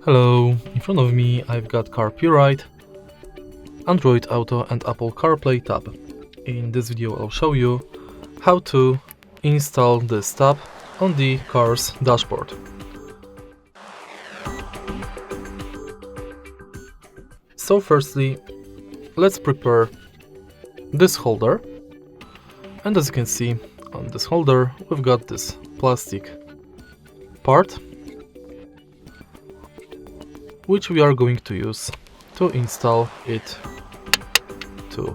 Hello, in front of me I've got CARPURIDE, Android Auto and Apple CarPlay tab. In this video I'll show you how to install this tab on the car's dashboard. So firstly, let's prepare this holder, and as you can see on this holder we've got this plastic part which we are going to use to install it to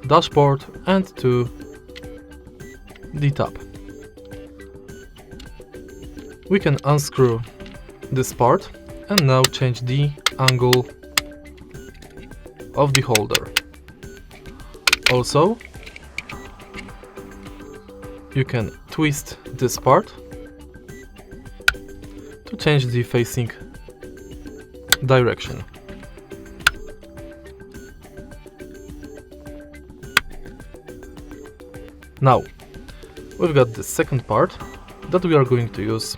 dashboard and to the tab. We can unscrew this part and now change the angle of the holder. Also, you can twist this part to change the facing direction. Now, we've got the second part that we are going to use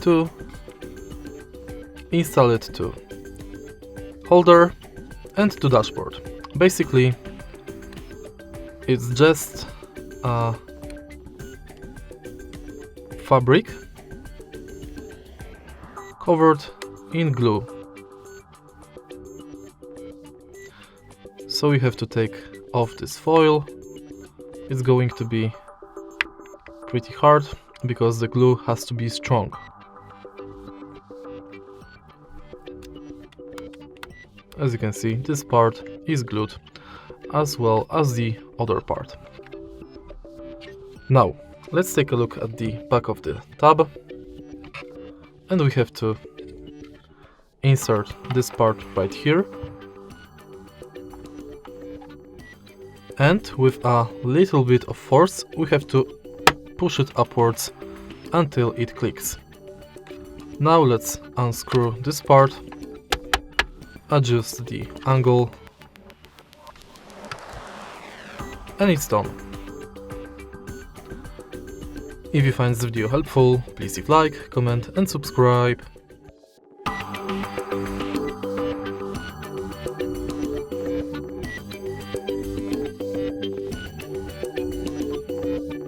to install it to holder and to dashboard. Basically, it's just a fabric covered in glue. So we have to take off this foil. It's going to be pretty hard because the glue has to be strong. As you can see, this part is glued as well as the other part. Now, let's take a look at the back of the tab, and we have to insert this part right here, and with a little bit of force we have to push it upwards until it clicks. Now let's unscrew this part, adjust the angle, and it's done. If you find this video helpful, please leave a like, comment and subscribe.